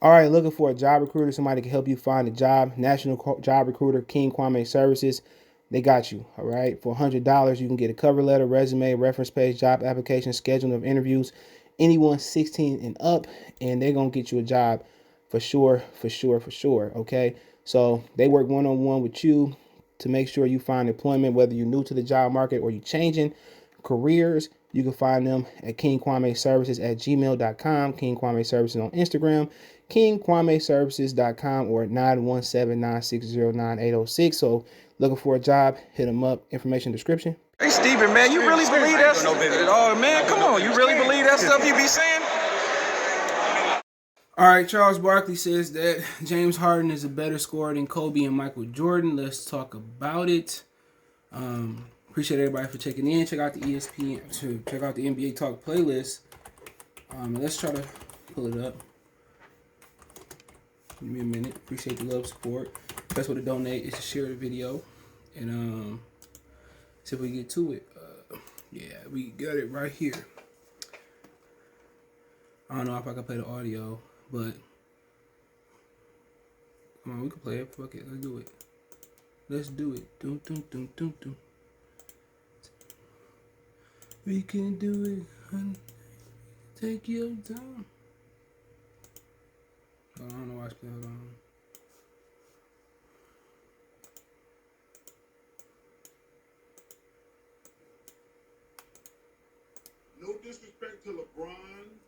All right, looking for a job recruiter, somebody can help you find a job. National Job Recruiter, King Kwame Services. They got you. All right. For $100, you can get a cover letter, resume, reference page, job application, scheduling of interviews. Anyone 16 and up, and they're going to get you a job for sure, for sure, for sure. Okay. So they work one-on-one with you to make sure you find employment, whether you're new to the job market or you're changing careers. You can find them at kingkwameservices@gmail.com, King Kwame Services on Instagram, kingkwameservices.com, or 917-960-9806. So looking for a job, hit them up. Information description. Hey, Steven, man, you really believe that stuff? Oh, man, come on. You really believe that stuff you be saying? All right, Charles Barkley says that James Harden is a better scorer than Kobe and Michael Jordan. Let's talk about it. Appreciate everybody for checking in. Check out the ESPN, check out the NBA Talk playlist. Let's try to pull it up. Give me a minute. Appreciate the love, support. Best way to donate is to share the video, and see if we get to it. Yeah, we got it right here. I don't know if I can play the audio, but come on, we can play it. Fuck it, let's do it. Let's do it. Doom, doom, doom, doom, doom. We can do it, honey. Take your time. I don't know why I spelled on. No disrespect to LeBron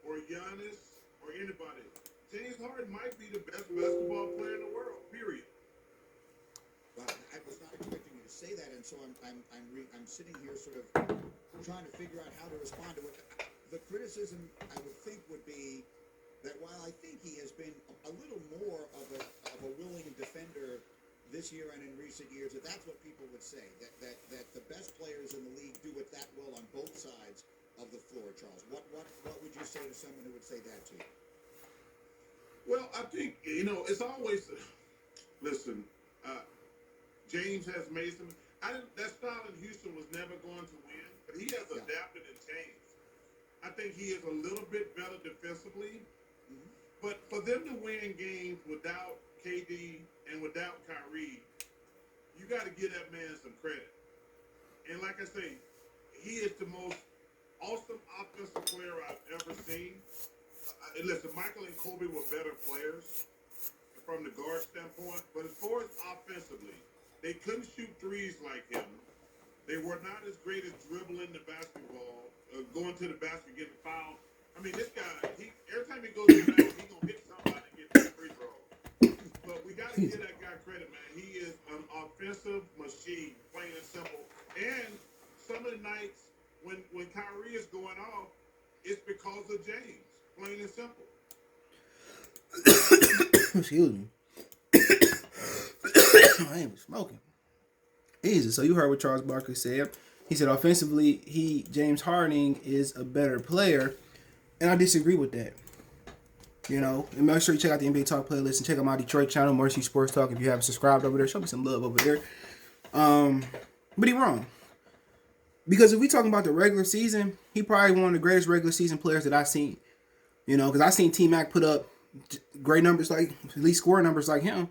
or Giannis or anybody. James Harden might be the best basketball player in the world. Period. Well, I was not expecting you to say that, and so I'm sitting here sort of trying to figure out how to respond to it. The criticism I would think would be that while I think he has been a little more of a willing defender this year and in recent years, that's what people would say, that the best players in the league do it that well on both sides of the floor. Charles, what would you say to someone who would say that to you? Well, I think, it's always, listen, James has made some, that style in Houston was never going to win, but he has adapted and changed. I think he is a little bit better defensively, but for them to win games without KD and without Kyrie, you got to give that man some credit. And like I say, he is the most awesome offensive player I've ever seen. Listen, Michael and Kobe were better players from the guard standpoint, but as far as offensively, they couldn't shoot threes like him. They were not as great at dribbling the basketball, going to the basket, getting fouled. I mean, this guy, every time he goes to the basket, he's going to hit somebody and get that free throw. But we got to give that guy credit, man. He is an offensive machine, plain and simple. And some of the nights when Kyrie is going off, it's because of James, plain and simple. Excuse me. I ain't smoking. Easy. So you heard what Charles Barkley said. He said offensively, James Harden is a better player, and I disagree with that. And make sure you check out the NBA Talk playlist and check out my Detroit channel, Mercy Sports Talk. If you haven't subscribed over there, show me some love over there. But he wrong. Because if we talking about the regular season, he probably one of the greatest regular season players that I've seen. Because I seen T-Mac put up great numbers, like at least scoring numbers like him.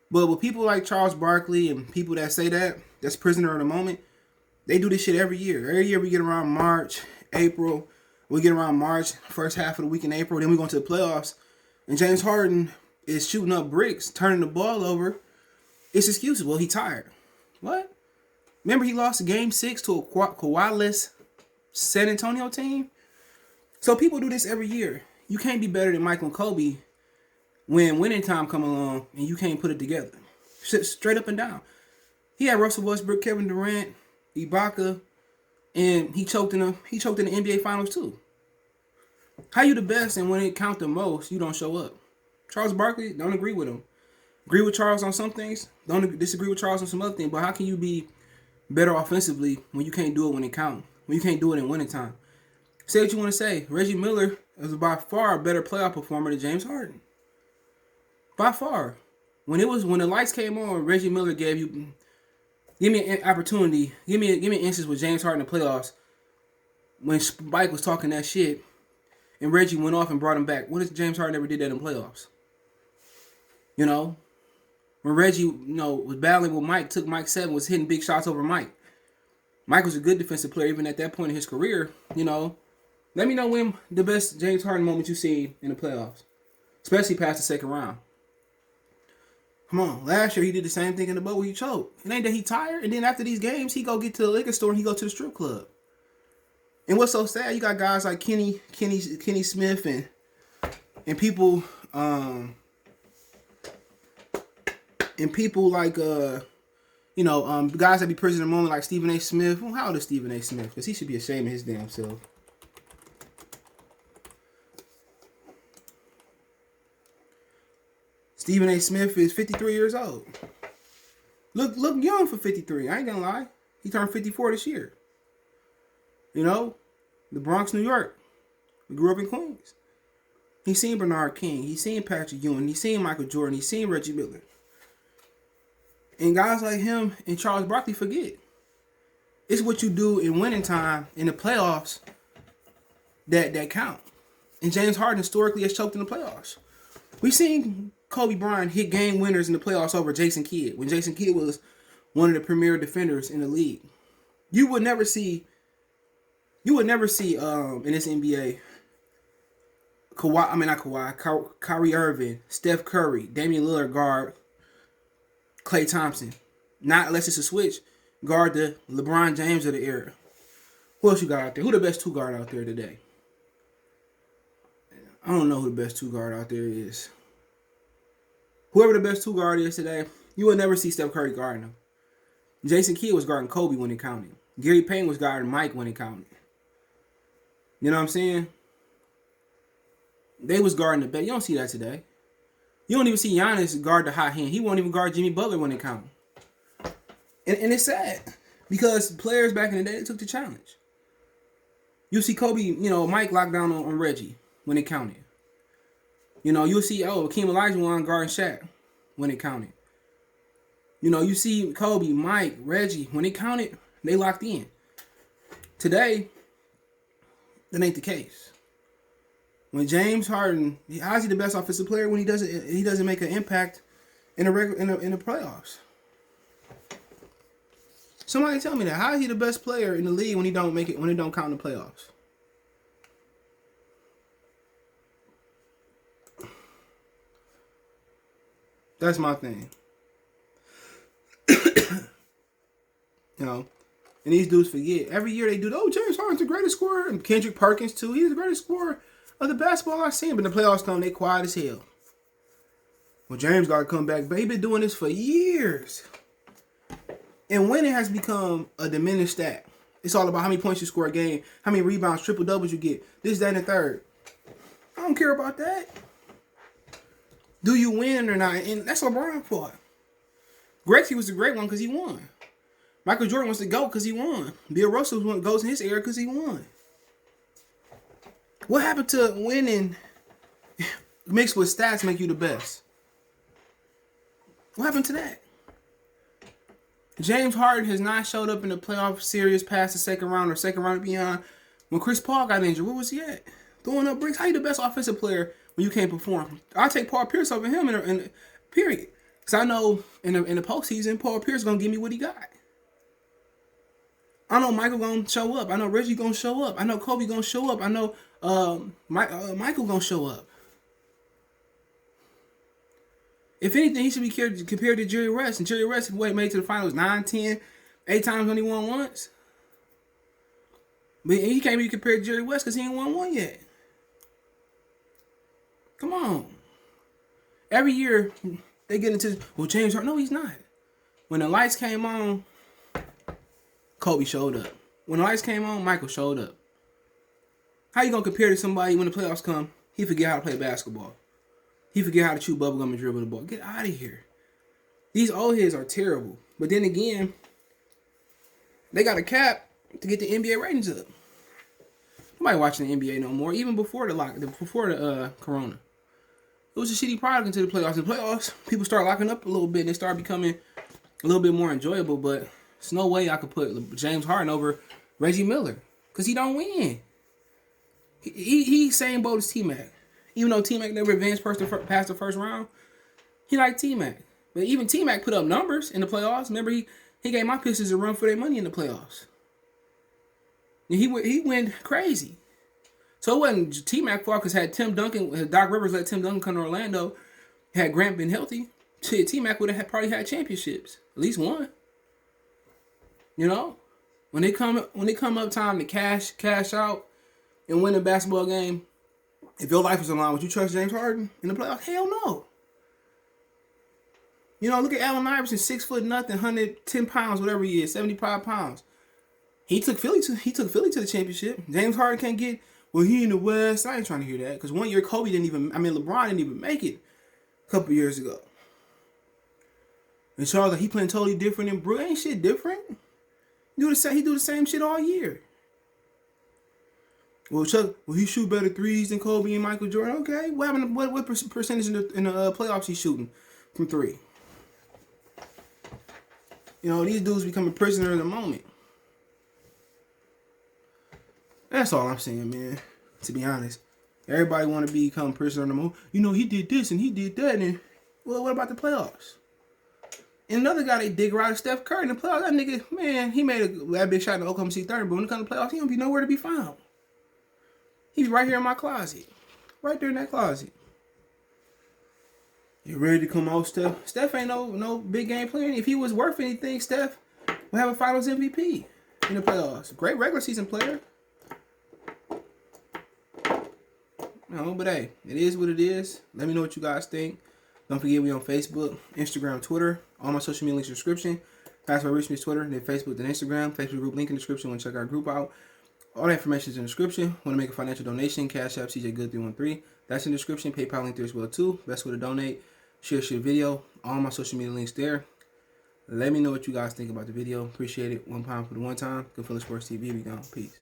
But with people like Charles Barkley and people that say that's prisoner of the moment, they do this shit every year. Every year we get around March, April. We get around March, first half of the week in April. Then we go into the playoffs. And James Harden is shooting up bricks, turning the ball over. It's excuses. Well, he tired. What? Remember he lost Game 6 to a Kawhi-less San Antonio team? So people do this every year. You can't be better than Michael and Kobe when winning time come along and you can't put it together. Straight up and down. He had Russell Westbrook, Kevin Durant, Ibaka, and he choked in the NBA Finals too. How you the best and when it count the most, you don't show up? Charles Barkley, don't agree with him. Agree with Charles on some things, don't disagree with Charles on some other things, but how can you be better offensively when you can't do it when it counts? When you can't do it in winning time? Say what you want to say. Reggie Miller is by far a better playoff performer than James Harden. By far. When the lights came on, Reggie Miller give me an opportunity, give me an instance with James Harden in the playoffs when Spike was talking that shit, and Reggie went off and brought him back. What if James Harden never did that in playoffs? You know, when Reggie, was battling with Mike, took Mike 7, was hitting big shots over Mike. Mike was a good defensive player even at that point in his career. Let me know when the best James Harden moment you see in the playoffs, especially past the second round. Come on, last year he did the same thing in the bubble. He choked. It ain't that he tired, and then after these games, he go get to the liquor store and he go to the strip club. And what's so sad, you got guys like Kenny Smith and people like guys that be prison in the moment like Stephen A. Smith. Well, how old is Stephen A. Smith? Because he should be ashamed of his damn self. Stephen A. Smith is 53 years old. Look young for 53. I ain't gonna lie. He turned 54 this year. The Bronx, New York. We grew up in Queens. He's seen Bernard King. He's seen Patrick Ewing. He's seen Michael Jordan. He's seen Reggie Miller. And guys like him and Charles Barkley forget. It's what you do in winning time in the playoffs that count. And James Harden historically has choked in the playoffs. We've seen Kobe Bryant hit game winners in the playoffs over Jason Kidd when Jason Kidd was one of the premier defenders in the league. You would never see in this NBA Kyrie Irving, Steph Curry, Damian Lillard guard Klay Thompson. Not unless it's a switch, guard the LeBron James of the era. Who else you got out there? Who the best two guard out there today? I don't know who the best two guard out there is. Whoever the best two guard is today, you will never see Steph Curry guarding him. Jason Kidd was guarding Kobe when it counted. Gary Payton was guarding Mike when it counted. You know what I'm saying? They was guarding the best. You don't see that today. You don't even see Giannis guard the hot hand. He won't even guard Jimmy Butler when it counted. And it's sad because players back in the day took the challenge. You see Kobe, Mike locked down on Reggie when it counted. You'll see, Hakeem Olajuwon guarding Shaq when it counted. You see Kobe, Mike, Reggie, when it counted, they locked in. Today, that ain't the case. When James Harden, how's he the best offensive player when he doesn't make an impact in the playoffs? Somebody tell me that. How is he the best player in the league when it don't count in the playoffs? That's my thing. And these dudes forget. Every year they do, James Harden's the greatest scorer. And Kendrick Perkins, too. He's the greatest scorer of the basketball I've seen. But in the playoffs come, they quiet as hell. Well, James got to come back. But he's been doing this for years. And winning has become a diminished stat. It's all about how many points you score a game, how many rebounds, triple-doubles you get, this, that, and the third. I don't care about that. Do you win or not? And that's LeBron for. Gretzky was the great one because he won. Michael Jordan was the GOAT because he won. Bill Russell was one that goes in his era because he won. What happened to winning mixed with stats make you the best? What happened to that? James Harden has not showed up in the playoff series past the second round or second round and beyond. When Chris Paul got injured, where was he at? Throwing up bricks. How you the best offensive player when you can't perform? I'll take Paul Pierce over him in period. Because I know in the postseason, Paul Pierce is going to give me what he got. I know Michael going to show up. I know Reggie going to show up. I know Kobe going to show up. I know Michael going to show up. If anything, he should be compared to Jerry West. And Jerry West made it to the finals 9, 10, 8 times when he won once. But he can't be compared to Jerry West because he ain't won one yet. Come on. Every year, they get into, James Harden. No, he's not. When the lights came on, Kobe showed up. When the lights came on, Michael showed up. How you going to compare to somebody when the playoffs come, he forget how to play basketball? He forget how to chew bubblegum and dribble the ball. Get out of here. These old heads are terrible. But then again, they got a cap to get the NBA ratings up. Nobody watching the NBA no more. Even before the Corona, it was a shitty product into the playoffs. In the playoffs, people start locking up a little bit and they start becoming a little bit more enjoyable. But there's no way I could put James Harden over Reggie Miller because he don't win. He same boat as T-Mac. Even though T-Mac never advanced past the first round, he like T-Mac. But even T-Mac put up numbers in the playoffs. Remember, he gave my Pistons a run for their money in the playoffs. And he went crazy. So it wasn't T-Mac fault because had Doc Rivers let Tim Duncan come to Orlando, had Grant been healthy, T-Mac would have probably had championships. At least one. You know? When they come up time to cash out and win a basketball game, if your life is on the line, would you trust James Harden in the playoffs? Hell no. You know, look at Allen Iverson, 6'0", 110 pounds, whatever he is, 75 pounds. He took Philly to the championship. James Harden can't get, well, he in the West. I ain't trying to hear that. Because one year LeBron didn't even make it a couple years ago. And Charles, he playing totally different than Brook. Ain't shit different. He do the same shit all year. Well, he shoot better threes than Kobe and Michael Jordan. Okay, what percentage in the playoffs he's shooting from three? You know, these dudes become a prisoner in the moment. That's all I'm saying, man. To be honest, everybody want to become a prisoner in the moment. You know, he did this and he did that, and well, what about the playoffs? And another guy they dig right is Steph Curry in the playoffs. That nigga, man, he made that big shot in the Oklahoma City Thunder, but when it comes to playoffs, he don't be nowhere to be found. He's right here in my closet. Right there in that closet. You ready to come out, Steph? Steph ain't no big game player. If he was worth anything, Steph would have a Finals MVP in the playoffs. Great regular season player. No, but hey, it is what it is. Let me know what you guys think. Don't forget we on Facebook, Instagram, Twitter. All my social media links in the description. Password reach me is Twitter, then Facebook, then Instagram. Facebook group link in the description. Want to check our group out. All that information is in the description. Want to make a financial donation? Cash App CJ Good 313. That's in the description. PayPal link there as well too. Best way to donate. Share video. All my social media links there. Let me know what you guys think about the video. Appreciate it. £1 for the one time. Good Feeling Sports TV. We gone. Peace.